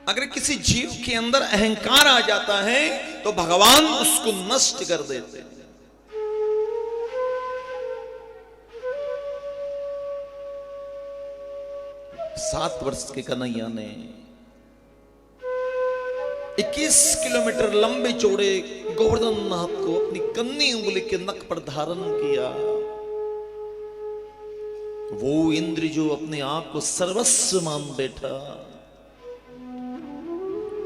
अगर किसी जीव के अंदर अहंकार आ जाता है तो भगवान उसको नष्ट कर देते हैं। 7 वर्ष के कन्हैया ने 21 किलोमीटर लंबे चौड़े गोवर्धन नाथ को अपनी कन्नी उंगली के नख पर धारण किया। वो इंद्र जो अपने आप को सर्वस्व मान बैठा,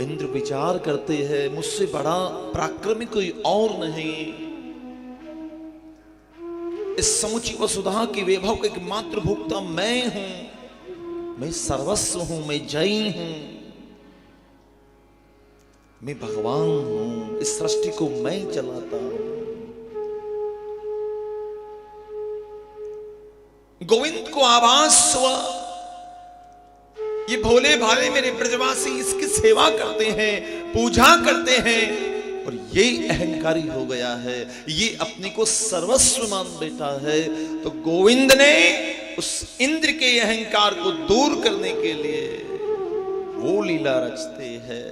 इंद्र विचार करते हैं मुझसे बड़ा पराक्रमी कोई और नहीं, इस समुची वसुधा की वैभव का एकमात्र भोक्ता मैं हूं, मैं सर्वस्व हूं, मैं जय हूं, मैं भगवान हूं, इस सृष्टि को मैं चलाता हूं। गोविंद को आभास हुआ ये भोले भाले मेरे ब्रजवासी इसकी सेवा करते हैं, पूजा करते हैं, और ये अहंकारी हो गया है, ये अपने को सर्वस्व मान बैठा है। तो गोविंद ने उस इंद्र के अहंकार को दूर करने के लिए वो लीला रचते हैं।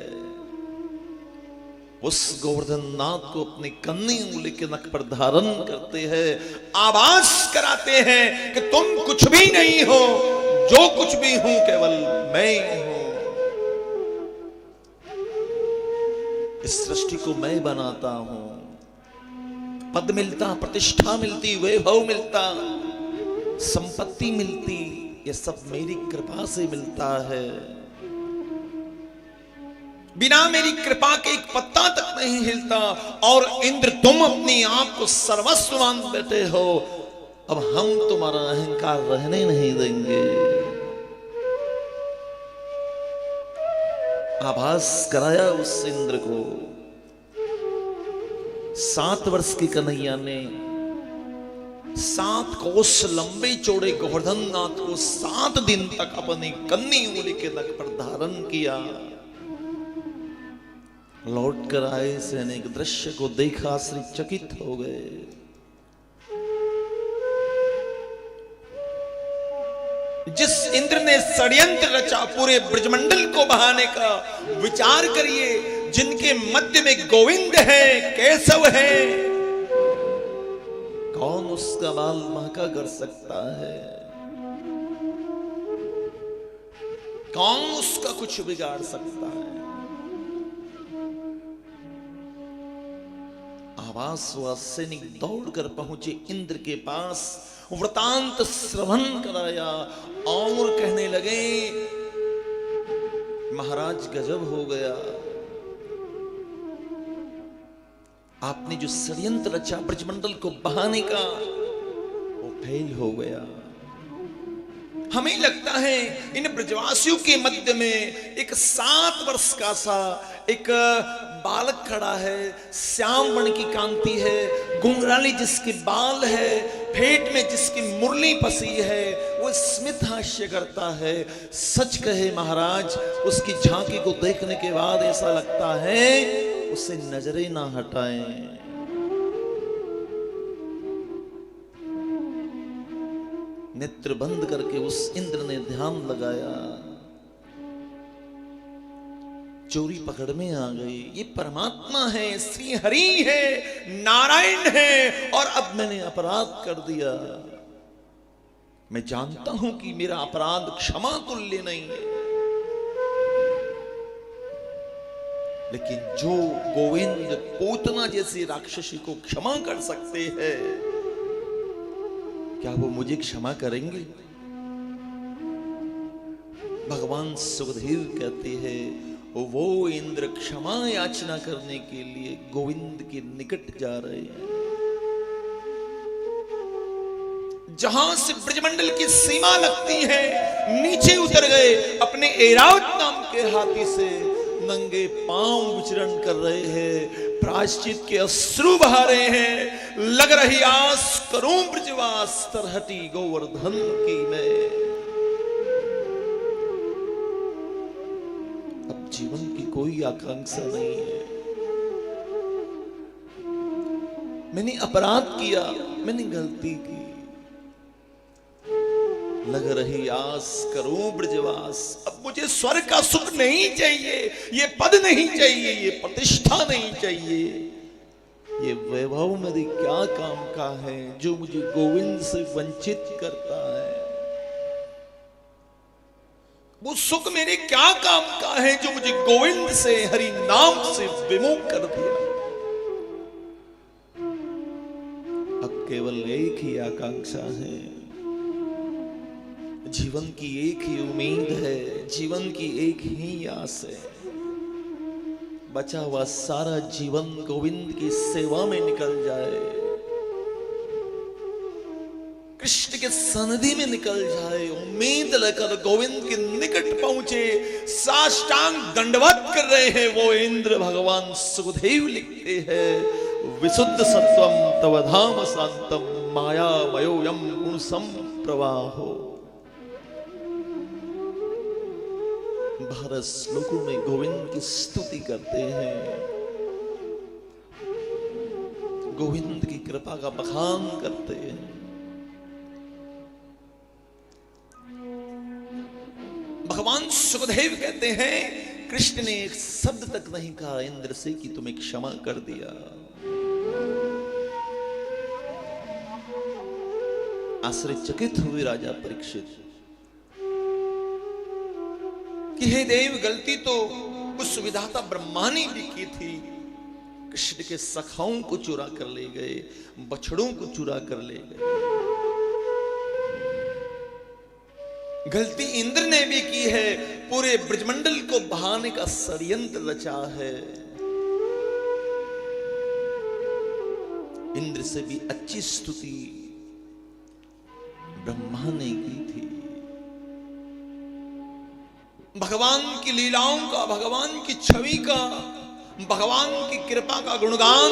उस गोवर्धन नाथ को अपनी कन्नी उंगली के नख पर धारण करते हैं, आभास कराते हैं कि तुम कुछ भी नहीं हो, जो कुछ भी हूं केवल मैं हूं, इस सृष्टि को मैं बनाता हूं। पद मिलता, प्रतिष्ठा मिलती, वैभव मिलता, संपत्ति मिलती, ये सब मेरी कृपा से मिलता है। बिना मेरी कृपा के एक पत्ता तक नहीं हिलता। और इंद्र तुम अपने आप को सर्वस्व मान बैठे हो, अब हम तुम्हारा अहंकार रहने नहीं देंगे। आभास कराया उस इंद्र को। 7 वर्ष की कन्हैया ने 7 कोस लंबे चौड़े गोवर्धन नाथ को 7 दिन तक अपनी कन्नी उंगली के नख पर धारण किया। लौट कर आए सैनिक दृश्य को देखा आश्चर्यचकित हो गए। जिस इंद्र ने षड्यंत्र रचा पूरे ब्रजमंडल को बहाने का, विचार करिए, जिनके मध्य में गोविंद है, केशव है, कौन उसका बाल महका कर सकता है? कौन उसका कुछ बिगाड़ सकता है? आवास हुआ, सैनिक दौड़कर पहुंचे इंद्र के पास, वृतांत श्रवण कराया और कहने लगे महाराज गजब हो गया, आपने जो षड्यंत्र रचा ब्रजमंडल को बहाने का वो फेल हो गया। हमें लगता है इन ब्रजवासियों के मध्य में एक 7 वर्ष का सा एक बालक खड़ा है, श्याम वर्ण की कांति है, घुंघराली जिसके बाल है, फेट में जिसकी मुरली फंसी है, वो स्मित हास्य करता है। सच कहे महाराज, उसकी झांकी को देखने के बाद ऐसा लगता है उससे नजरें ना हटाएं। नेत्र बंद करके उस इंद्र ने ध्यान लगाया, चोरी पकड़ में आ गई। ये परमात्मा है, श्री हरि है, नारायण है, और अब मैंने अपराध कर दिया। मैं जानता हूं कि मेरा अपराध क्षमा तुल्य नहीं है, लेकिन जो गोविंद पूतना जैसी राक्षसी को क्षमा कर सकते हैं, क्या वो मुझे क्षमा करेंगे? भगवान सुखदेव कहते हैं वो इंद्र क्षमा याचना करने के लिए गोविंद के निकट जा रहे हैं। जहां से ब्रजमंडल की सीमा लगती है, नीचे उतर गए, अपने ऐरावत नाम के हाथी से नंगे पांव विचरण कर रहे हैं, प्रायश्चित के अश्रु बहा रहे हैं। लग रही आस करूं ब्रजवास, तरहटी गोवर्धन की मैं। अब जीवन की कोई आकांक्षा नहीं है। मैंने अपराध किया, मैंने गलती की, लग रही आस करूं ब्रजवास। अब मुझे स्वर्ग का सुख नहीं चाहिए, ये पद नहीं चाहिए, ये प्रतिष्ठा नहीं चाहिए, ये वैभव मेरे क्या काम का है जो मुझे गोविंद से वंचित करता है। वो सुख मेरे क्या काम का है जो मुझे गोविंद से, हरि नाम से विमुख कर दिया। अब केवल एक ही आकांक्षा है, जीवन की एक ही उम्मीद है, जीवन की एक ही आस है, बचा हुआ सारा जीवन गोविंद की सेवा में निकल जाए, कृष्ण के सन्निधि में निकल जाए, उम्मीद लेकर गोविंद के निकट पहुंचे। साष्टांग दंडवत कर रहे हैं वो इंद्र भगवान सुखदेव लिखते हैं, विशुद्ध सत्वम तव धाम शांतम माया मयोयम गुण संप्रवाहो। 12 श्लोकों में गोविंद की स्तुति करते हैं, गोविंद की कृपा का बखान करते हैं। भगवान सुखदेव कहते हैं, कृष्ण ने एक शब्द तक नहीं कहा इंद्र से कि तुम्हें क्षमा कर दिया। आश्चर्यचकित हुए राजा परीक्षित कि हे देव, गलती तो उस विधाता ब्रह्मा ने भी की थी, कृष्ण के सखाओं को चुरा कर ले गए, बछड़ों को चुरा कर ले गए। गलती इंद्र ने भी की है, पूरे ब्रजमंडल को बहाने का षड्यंत्र रचा है। इंद्र से भी अच्छी स्तुति ब्रह्मा ने की थी। भगवान की लीलाओं का, भगवान की छवि का, भगवान की कृपा का गुणगान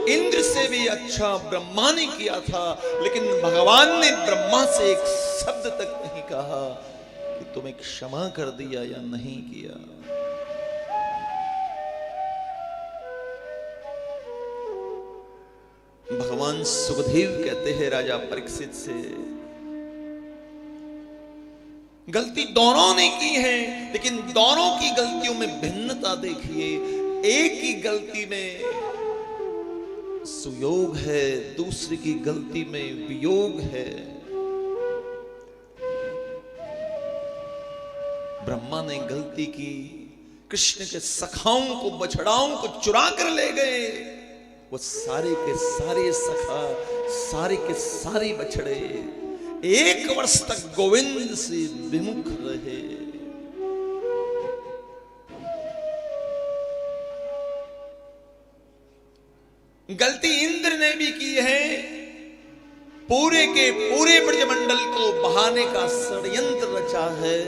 इंद्र से भी अच्छा ब्रह्मा ने किया था, लेकिन भगवान ने ब्रह्मा से एक शब्द तक नहीं कहा कि तुम्हें क्षमा कर दिया या नहीं किया। भगवान सुखदेव कहते हैं राजा परीक्षित से, गलती दोनों ने की है, लेकिन दोनों की गलतियों में भिन्नता देखिए। एक की गलती में सुयोग है, दूसरी की गलती में वियोग है। ब्रह्मा ने गलती की, कृष्ण के सखाओं को, बछड़ाओं को चुरा कर ले गए। वो सारे के सारे सखा, सारे के सारे बछड़े 1 वर्ष तक गोविंद से विमुख रहे। गलती इंद्र ने भी की है, पूरे के पूरे ब्रजमंडल को बहाने का षड्यंत्र रचा है।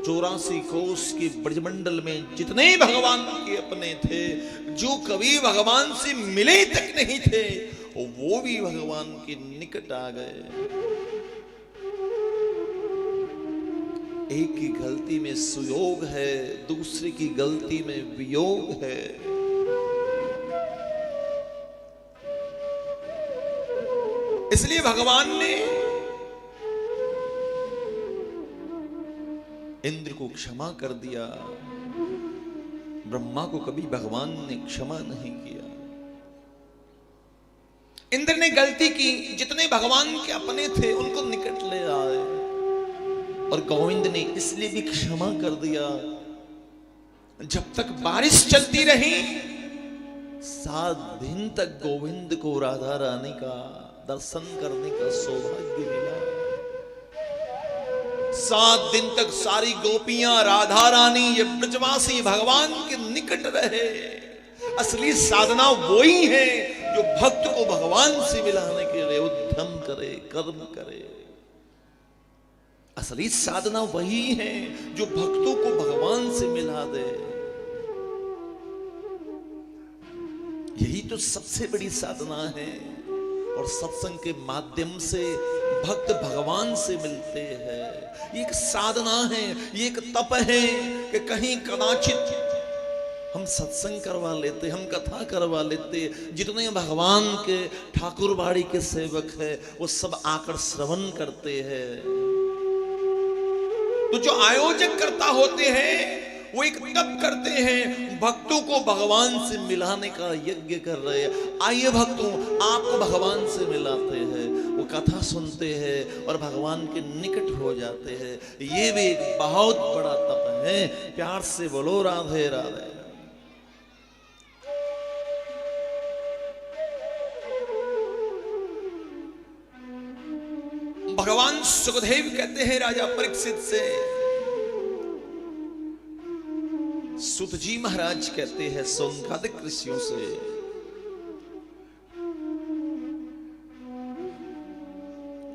84 कोस के ब्रजमंडल में जितने भगवान के अपने थे, जो कभी भगवान से मिले तक नहीं थे, वो भी भगवान के निकट आ गए। एक की गलती में सुयोग है, दूसरे की गलती में वियोग है। इसलिए भगवान ने इंद्र को क्षमा कर दिया, ब्रह्मा को कभी भगवान ने क्षमा नहीं किया। इंद्र ने गलती की, जितने भगवान के अपने थे उनको निकट ले आए, और गोविंद ने इसलिए भी क्षमा कर दिया, जब तक बारिश चलती रही 7 दिन तक गोविंद को राधा रानी का दर्शन करने का सौभाग्य मिला। 7 दिन तक सारी गोपियां, राधा रानी, ये ब्रजवासी भगवान के निकट रहे। असली साधना वही है जो भक्त को भगवान से मिलाने के लिए उद्यम करे, कर्म करे। असली साधना वही है जो भक्तों को भगवान से मिला दे। यही तो सबसे बड़ी साधना है, और सत्संग के माध्यम से भक्त भगवान से मिलते हैं। ये एक साधना है, ये एक तप है कि कहीं कदाचित हम सत्संग करवा लेते, हम कथा करवा लेते। जितने भगवान के ठाकुरबाड़ी के सेवक है वो सब आकर श्रवण करते हैं। तो जो आयोजक करता होते हैं वो एक तप करते हैं, भक्तों को भगवान से मिलाने का यज्ञ कर रहे हैं। आइए भक्तों, आपको भगवान से मिलाते हैं। वो कथा सुनते हैं और भगवान के निकट हो जाते हैं। ये भी एक बहुत बड़ा तप है। प्यार से बोलो राधे राधे। भगवान सुखदेव कहते हैं राजा परीक्षित से, सुत जी महाराज कहते हैं सौंकादिक ऋषियों से,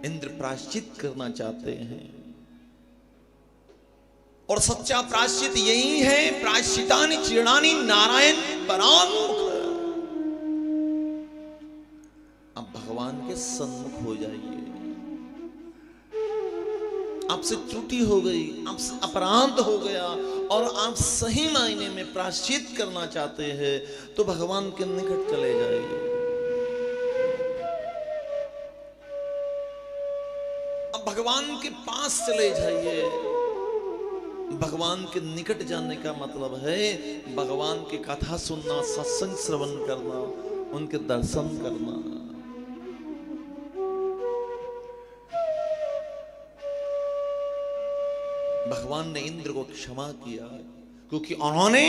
इंद्र प्रायश्चित करना चाहते हैं और सच्चा प्रायश्चित यही है। प्रायश्चितानि चीर्णानि नारायण परान्मुख। अब भगवान के सन्मुख हो जाइए। आपसे त्रुटि हो गई, आपसे अपराध हो गया और आप सही मायने में प्रायश्चित करना चाहते हैं तो भगवान के निकट चले जाइए। अब भगवान के पास चले जाइए। भगवान के निकट जाने का मतलब है भगवान की कथा सुनना, सत्संग श्रवण करना, उनके दर्शन करना। भगवान ने इंद्र को क्षमा किया क्योंकि उन्होंने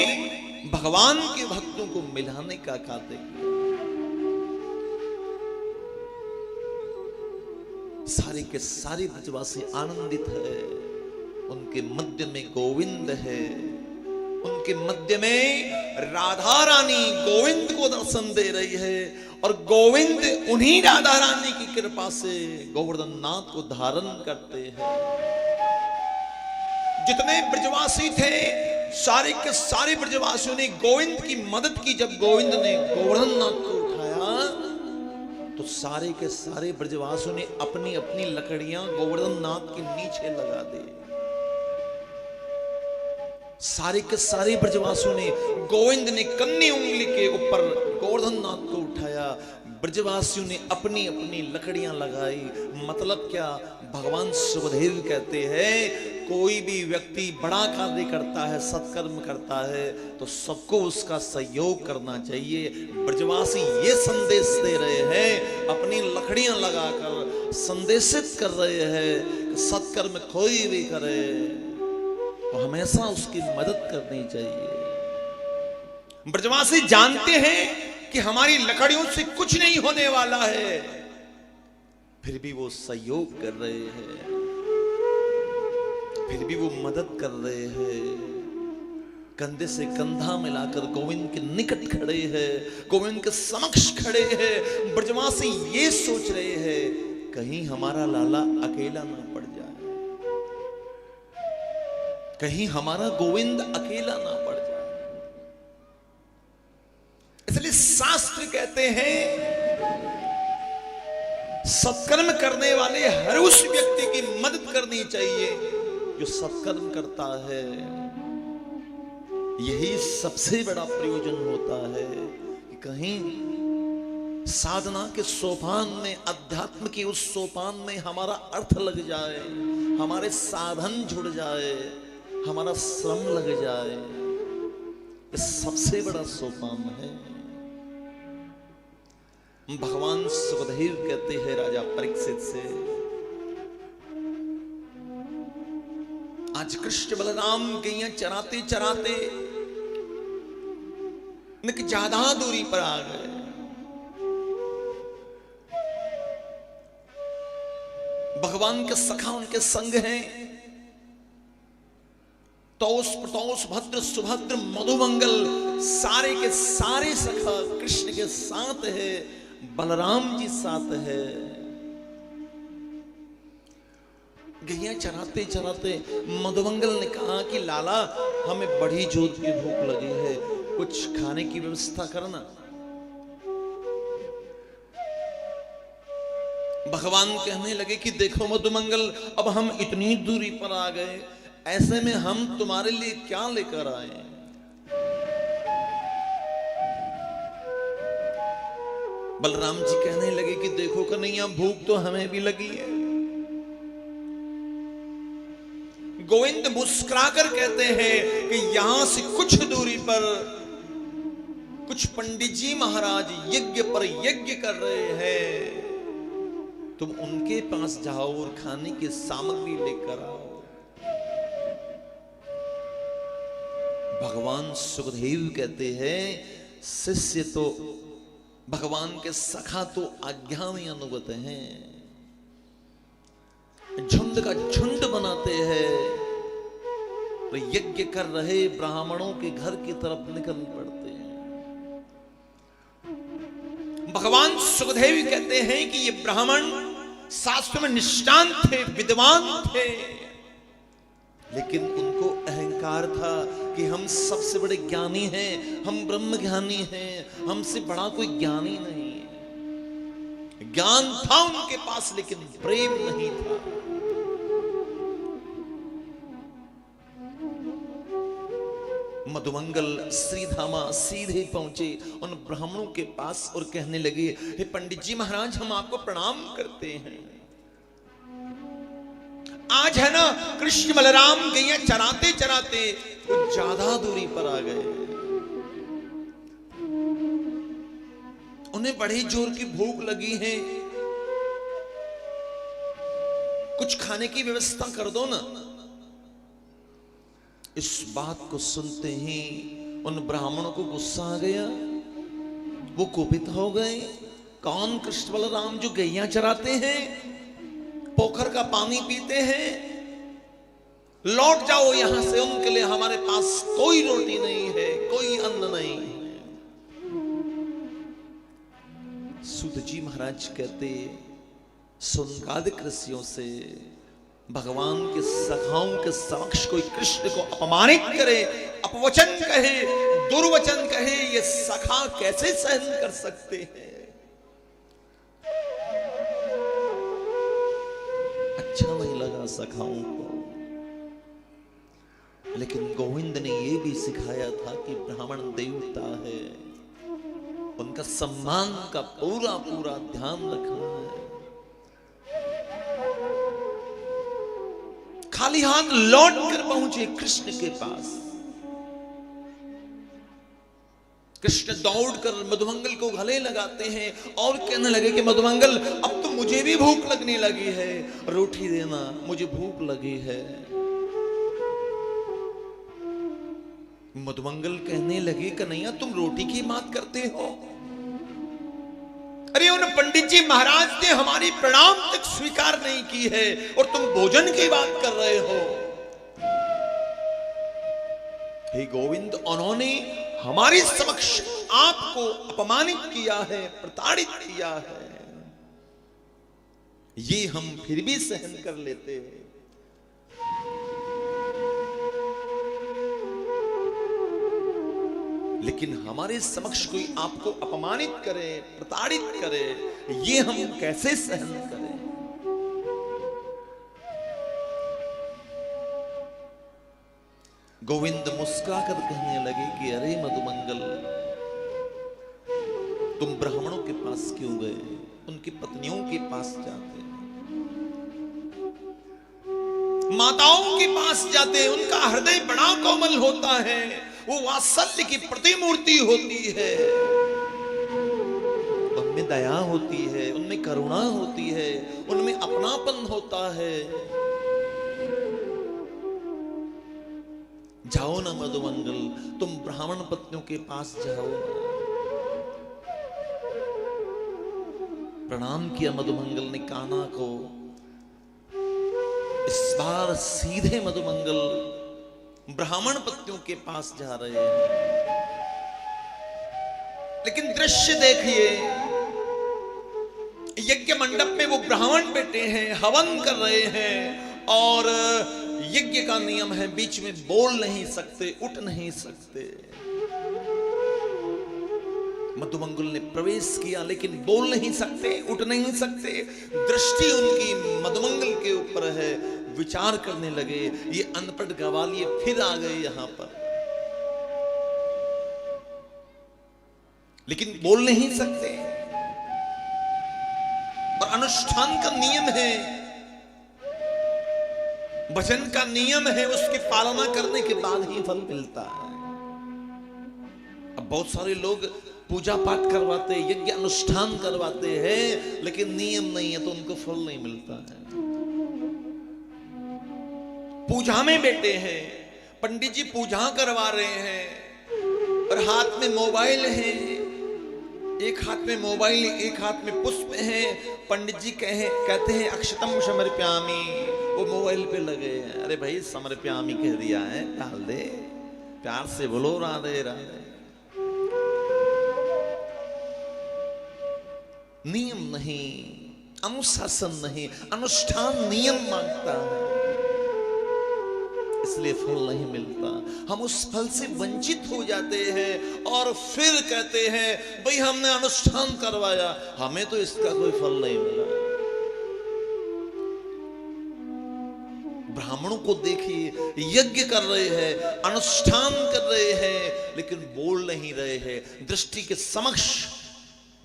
भगवान के भक्तों को मिलाने का कार्य किया। सारे के सारे ब्रजवासी आनंदित है। उनके मध्य में गोविंद है, उनके मध्य में राधा रानी गोविंद को दर्शन दे रही है और गोविंद उन्हीं राधा रानी की कृपा से गोवर्धन नाथ को धारण करते हैं। जितने ब्रजवासी थे सारे के सारे ब्रजवासियों ने गोविंद की मदद की। जब गोविंद ने गोवर्धन नाथ को उठाया तो सारे के सारे ब्रजवासियों ने अपनी अपनी लकड़ियां गोवर्धन नाथ के नीचे लगा दी। सारे के सारे ब्रजवासियों ने, गोविंद ने कन्नी उंगली के ऊपर गोवर्धन नाथ को उठाया, ब्रजवासियों ने अपनी अपनी लकड़ियां लगाई। मतलब क्या? भगवान सुखदेव कहते हैं कोई भी व्यक्ति बड़ा कार्य करता है, सत्कर्म करता है तो सबको उसका सहयोग करना चाहिए। ब्रजवासी ये संदेश दे रहे हैं, अपनी लकड़ियां लगाकर संदेशित कर रहे हैं, सत्कर्म कोई भी करे तो हमेशा उसकी मदद करनी चाहिए। ब्रजवासी जानते हैं कि हमारी लकड़ियों से कुछ नहीं होने वाला है, फिर भी वो सहयोग कर रहे हैं, फिर भी वो मदद कर रहे हैं। कंधे से कंधा मिलाकर गोविंद के निकट खड़े हैं, गोविंद के समक्ष खड़े हैं। ब्रजवासी ये सोच रहे हैं कहीं हमारा लाला अकेला ना पड़ जाए, कहीं हमारा गोविंद अकेला ना पड़ जाए। इसलिए शास्त्र कहते हैं सत्कर्म करने वाले हर उस व्यक्ति की मदद करनी चाहिए जो सत्कर्म करता है। यही सबसे बड़ा प्रयोजन होता है कि कहीं साधना के सोपान में, अध्यात्म के उस सोपान में हमारा अर्थ लग जाए, हमारे साधन जुड़ जाए, हमारा श्रम लग जाए। ये सबसे बड़ा सोपान है। भगवान सुखदेव कहते हैं राजा परीक्षित से, आज कृष्ण बलराम गैया चराते चराते ज्यादा दूरी पर आ गए। भगवान के सखा उनके संग हैं। तौस प्रतौस भद्र सुभद्र मधुमंगल सारे के सारे सखा कृष्ण के साथ है, बलराम जी साथ है। गैया चराते चराते मधुमंगल ने कहा कि लाला हमें बड़ी जोर की भूख लगी है, कुछ खाने की व्यवस्था करना। भगवान कहने लगे कि देखो मधुमंगल, अब हम इतनी दूरी पर आ गए, ऐसे में हम तुम्हारे लिए क्या लेकर आए। बलराम जी कहने लगे कि देखो कन्हैया, भूख तो हमें भी लगी है। गोविंद मुस्कुराकर कहते हैं कि यहां से कुछ दूरी पर कुछ पंडित जी महाराज यज्ञ पर यज्ञ कर रहे हैं, तुम उनके पास जाओ और खाने की सामग्री लेकर आओ। भगवान सुखदेव कहते हैं, शिष्य तो भगवान के सखा तो आज्ञा में अनुगत हैं, झुंड का झुंड बनाते हैं, तो यज्ञ कर रहे ब्राह्मणों के घर की तरफ निकल पड़ते हैं। भगवान सुखदेव कहते हैं कि ये ब्राह्मण शास्त्र में निष्ठांत थे, विद्वान थे, लेकिन उनको अहंकार था कि हम सबसे बड़े ज्ञानी हैं, हम ब्रह्म ज्ञानी हैं, हमसे बड़ा कोई ज्ञानी नहीं है। ज्ञान था उनके पास लेकिन प्रेम नहीं था। मधुमंगल श्रीधामा सीधे पहुंचे उन ब्राह्मणों के पास और कहने लगे, हे पंडित जी महाराज, हम आपको प्रणाम करते हैं। आज है ना कृष्ण बलराम गैया चराते चराते कुछ ज्यादा दूरी पर आ गए, उन्हें बड़ी जोर की भूख लगी है, कुछ खाने की व्यवस्था कर दो ना। इस बात को सुनते ही उन ब्राह्मणों को गुस्सा आ गया, वो कुपित हो गए। कौन कृष्ण बलराम जो गैया चराते हैं, पोखर का पानी पीते हैं, लौट जाओ यहां से, उनके लिए हमारे पास कोई रोटी नहीं है, कोई अन्न नहीं है। सूत जी महाराज कहते, सुनकादिक ऋषियों से भगवान के सखाओं के समक्ष कोई कृष्ण को अपमानित करे, अपवचन कहे, दुर्वचन कहे, ये सखा कैसे सहन कर सकते हैं? अच्छा नहीं लगा सखाओं को, लेकिन गोविंद ने यह भी सिखाया था कि ब्राह्मण देवता है, उनका सम्मान का पूरा पूरा ध्यान रखना है। खाली हाथ लौट कर पहुंचे कृष्ण के पास। कृष्ण दौड़कर मधुमंगल को गले लगाते हैं और कहने लगे कि मधुमंगल, अब तो मुझे भी भूख लगने लगी है, रोटी देना, मुझे भूख लगी है। मधुमंगल कहने लगे, कन्हैया तुम रोटी की बात करते हो? अरे उन पंडित जी महाराज ने हमारी प्रणाम तक स्वीकार नहीं की है और तुम भोजन की बात कर रहे हो। हे गोविंद, उन्होंने हमारे समक्ष आपको अपमानित किया है, प्रताड़ित किया है, ये हम फिर भी सहन कर लेते हैं, लेकिन हमारे समक्ष कोई आपको अपमानित करे, प्रताड़ित करे, ये हम कैसे सहन करें? गोविंद मुस्कुराकर कहने लगे कि अरे मधुमंगल, तुम ब्राह्मणों के पास क्यों गए? उनकी पत्नियों के पास जाते, माताओं के पास जाते, उनका हृदय बड़ा कोमल होता है, वो वात्सल्य की प्रतिमूर्ति होती है, उनमें दया होती है, उनमें करुणा होती है, उनमें अपनापन होता है। जाओ ना मधुमंगल, तुम ब्राह्मण पत्नियों के पास जाओ ना। प्रणाम किया मधुमंगल ने कान्हा को। इस बार सीधे मधुमंगल ब्राह्मण पत्नियों के पास जा रहे हैं, लेकिन दृश्य देखिए, यज्ञ मंडप में वो ब्राह्मण बैठे हैं, हवन कर रहे हैं, और यज्ञ का नियम है बीच में बोल नहीं सकते, उठ नहीं सकते। मधुमंगल ने प्रवेश किया, लेकिन बोल नहीं सकते, उठ नहीं सकते। दृष्टि उनकी मधुमंगल के ऊपर है। विचार करने लगे, ये अनपढ़ गवालिए फिर आ गए यहां पर, लेकिन बोल नहीं सकते। और अनुष्ठान का नियम है, वचन का नियम है, उसकी पालना करने के बाद ही फल मिलता है। अब बहुत सारे लोग पूजा पाठ करवाते, यज्ञ अनुष्ठान करवाते हैं, लेकिन नियम नहीं है तो उनको फल नहीं मिलता है। पूजा में बैठे हैं, पंडित जी पूजा करवा रहे हैं और हाथ में मोबाइल है, एक हाथ में मोबाइल एक हाथ में पुष्प है। पंडित जी कहते हैं अक्षतम समर्पयामि, वो मोबाइल पे लगे हैं। अरे भाई समर्पयामि कह दिया है, डाल दे, प्यार से बोलो राधे राधे। नियम नहीं, अनुशासन नहीं, अनुष्ठान नियम मांगता है, इसलिए फल नहीं मिलता। हम उस फल से वंचित हो जाते हैं और फिर कहते हैं भाई हमने अनुष्ठान करवाया, हमें तो इसका कोई फल नहीं मिला। ब्राह्मणों को देखिए, यज्ञ कर रहे हैं, अनुष्ठान कर रहे हैं, लेकिन बोल नहीं रहे हैं। दृष्टि के समक्ष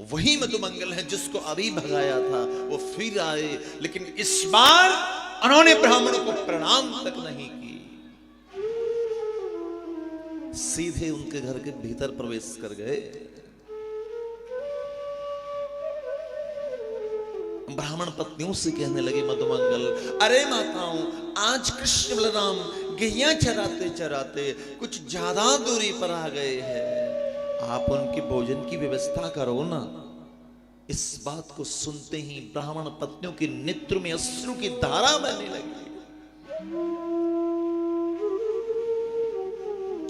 वही मधुमंगल है जिसको अभी भगाया था, वो फिर आए, लेकिन इस बार उन्होंने ब्राह्मणों को प्रणाम तक नहीं की, सीधे उनके घर के भीतर प्रवेश कर गए। ब्राह्मण पत्नियों से कहने लगे मधुमंगल, अरे माताओं, आज कृष्ण बलराम गैया चराते चराते कुछ ज्यादा दूरी पर आ गए हैं, आप उनके भोजन की व्यवस्था करो ना। इस बात को सुनते ही ब्राह्मण पत्नियों के नेत्र में अश्रु की धारा बहने लगी।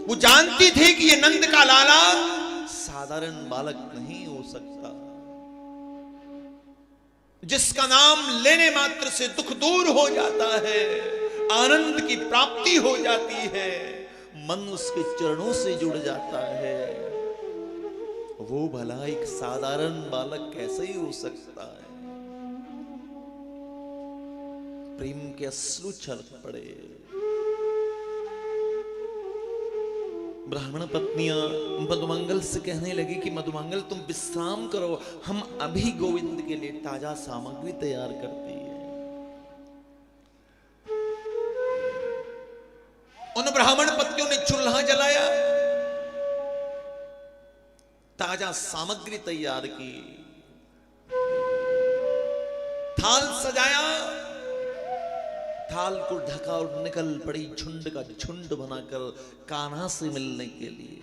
वो जानती थी कि ये नंद का लाला साधारण बालक नहीं हो सकता, जिसका नाम लेने मात्र से दुख दूर हो जाता है, आनंद की प्राप्ति हो जाती है, मन उसके चरणों से जुड़ जाता है। वो भला एक साधारण बालक कैसे ही हो सकता है। प्रेम के अश्रु छलक पड़े। ब्राह्मण पत्नियां मधुमंगल से कहने लगी कि मधुमंगल तुम विश्राम करो, हम अभी गोविंद के लिए ताजा सामग्री तैयार करती है। उन ब्राह्मण पत्नियों ने चूल्हा जलाया, ताजा सामग्री तैयार की, थाल सजाया, थाल को ढका और निकल पड़ी झुंड का झुंड बनाकर कान्हा से मिलने के लिए।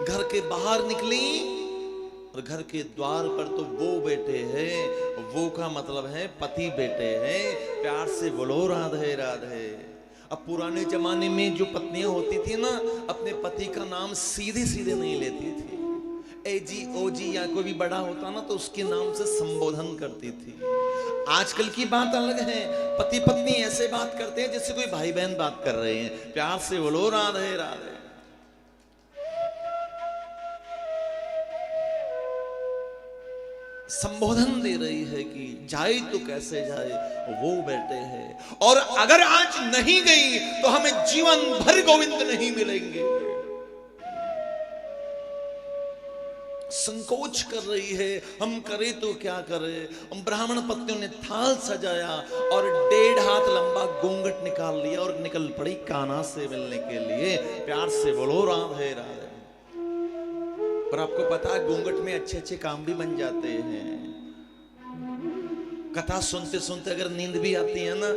घर के बाहर निकली और घर के द्वार पर तो वो बैठे हैं, वो का मतलब है पति बैठे हैं। प्यार से बोलो राधे राधे। अब पुराने जमाने में जो पत्नियां होती थी ना, अपने पति का नाम सीधे सीधे नहीं लेती थी, ए जी ओ जी, या कोई भी बड़ा होता ना तो उसके नाम से संबोधन करती थी। आजकल की बात अलग है, पति पत्नी ऐसे बात करते हैं जैसे कोई भाई बहन बात कर रहे हैं। प्यार से बोलो राधे राधे। संबोधन दे रही है कि जाए तो कैसे जाए, वो बैठे हैं, और अगर आज नहीं गई तो हमें जीवन भर गोविंद नहीं मिलेंगे। संकोच कर रही है, हम करें तो क्या करें। ब्राह्मण पत्नियों ने थाल सजाया और 1.5 हाथ लंबा घूंघट निकाल लिया और निकल पड़ी कान्हा से मिलने के लिए। प्यार से बोलो राधे राधे। और आपको पता है घूंघट में अच्छे अच्छे काम भी बन जाते हैं। कथा सुनते सुनते अगर नींद भी आती है ना,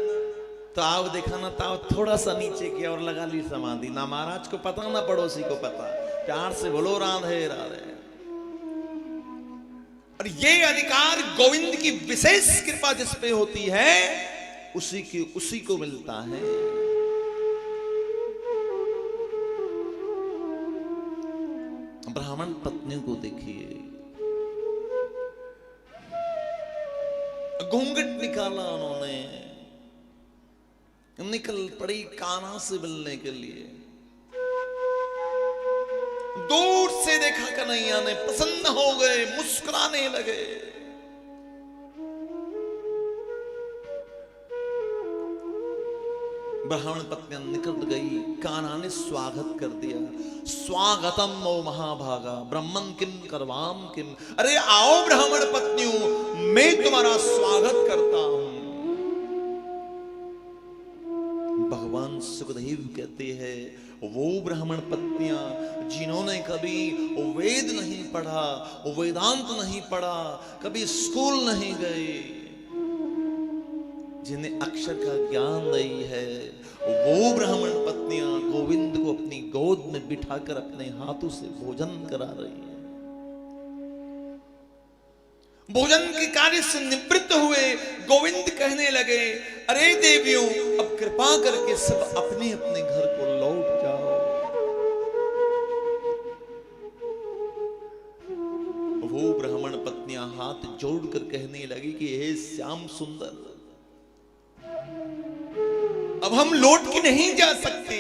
तो आओ देखा ना, ताव थोड़ा सा नीचे किया और लगा ली समाधि। ना महाराज को पता ना पड़ोसी को पता। प्यार से बोलो राधे राधे। और ये अधिकार गोविंद की विशेष कृपा जिस पे होती है उसी को मिलता है। ब्राह्मण पत्नियों को देखिए, घूंघट निकाला उन्होंने, निकल पड़ी कान्हा से मिलने के लिए। दूर से देखा कन्हैया ने, प्रसन्न हो गए, मुस्कुराने लगे। ब्राह्मण पत्नियां निकट गई, कान्हा ने स्वागत कर दिया। स्वागतम ओ महाभागा ब्रह्मन किम करवाम किम। अरे आओ ब्राह्मण पत्नियों, मैं तुम्हारा स्वागत करता हूं। भगवान सुखदेव कहते हैं वो ब्राह्मण पत्नियां जिन्होंने कभी वेद नहीं पढ़ा, वेदांत नहीं पढ़ा, कभी स्कूल नहीं गए, जिन्हें अक्षर का ज्ञान नहीं है, वो ब्राह्मण पत्नियां गोविंद को अपनी गोद में बिठाकर अपने हाथों से भोजन करा रही हैं। भोजन के कार्य से निवृत्त हुए गोविंद कहने लगे, अरे देवियों, अब कृपा करके सब अपने अपने घर को लौट जाओ। वो ब्राह्मण पत्नियां हाथ जोड़कर कहने लगी कि हे श्याम सुंदर, अब हम लौट के नहीं जा सकते।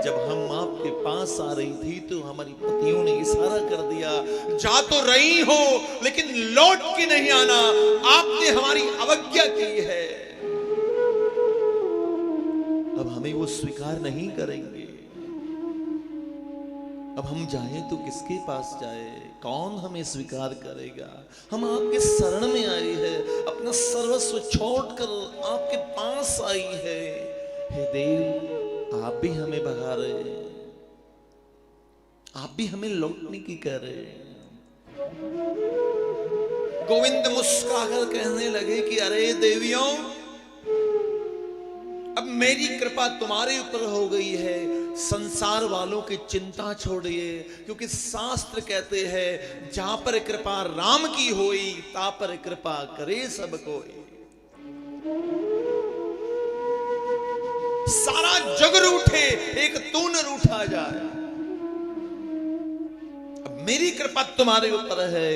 जब हम आपके पास आ रही थी तो हमारी पतियों ने इशारा कर दिया, जा तो रही हो लेकिन लौट के नहीं आना, आपने हमारी अवज्ञा की है, अब हमें वो स्वीकार नहीं करेंगे। अब हम जाएं तो किसके पास जाए, कौन हमें स्वीकार करेगा। हम आपके शरण में आई है, अपना सर्वस्व छोड़कर आपके पास आई है। हे देव, आप भी हमें भगा रहे हैं, आप भी हमें लौटने की कह रहे हैं। गोविंद मुस्कुराकर कहने लगे कि अरे देवियों, अब मेरी कृपा तुम्हारे ऊपर हो गई है, संसार वालों की चिंता छोड़िए, क्योंकि शास्त्र कहते हैं जहां पर कृपा राम की होई, ता पर कृपा करे सब कोई। सारा जग रूठे, एक तू न रूठा जाए। अब मेरी कृपा तुम्हारे ऊपर है,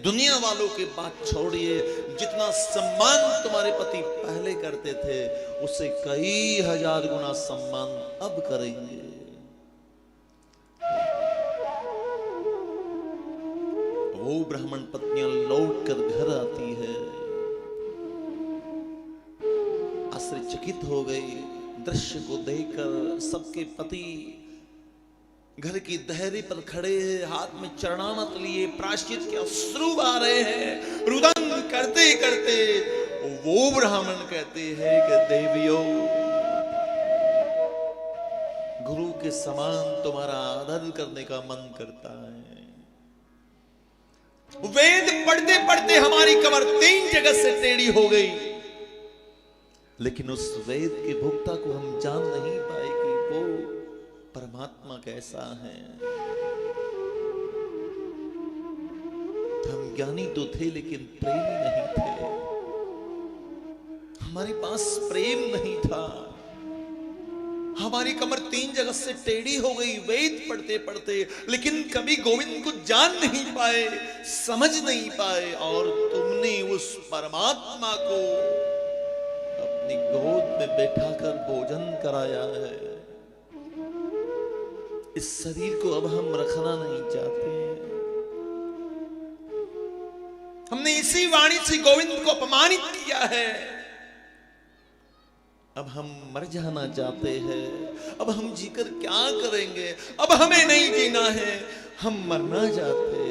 दुनिया वालों की बात छोड़िए। जितना सम्मान तुम्हारे पति पहले करते थे, उससे कई हजार गुना सम्मान अब करेंगे। वो ब्राह्मण पत्नियां लौट कर घर आती है, आश्चर्यचकित हो गई दृश्य को देखकर। सबके पति घर की दहरी पर खड़े हैं, हाथ में चरणामत लिए, प्रायश्चित के अश्रु आ रहे हैं। रुदन करते करते वो ब्राह्मण कहते हैं कि देवियों, गुरु के समान तुम्हारा आदर करने का मन करता है। वेद पढ़ते पढ़ते हमारी कमर 3 जगह से टेढ़ी हो गई, लेकिन उस वेद के भोक्ता को हम जान नहीं पाए कि वो परमात्मा कैसा है। हम ज्ञानी तो थे लेकिन प्रेमी नहीं थे, हमारे पास प्रेम नहीं था। हमारी कमर 3 जगह से टेढ़ी हो गई वेद पढ़ते पढ़ते, लेकिन कभी गोविंद को जान नहीं पाए, समझ नहीं पाए। और तुमने उस परमात्मा को अपनी गोद में बैठाकर भोजन कराया है। इस शरीर को अब हम रखना नहीं चाहते। हमने इसी वाणी से गोविंद को अपमानित किया है। अब हम मर जाना चाहते हैं। अब हम जीकर क्या करेंगे, अब हमें नहीं जीना है, हम मरना चाहते हैं।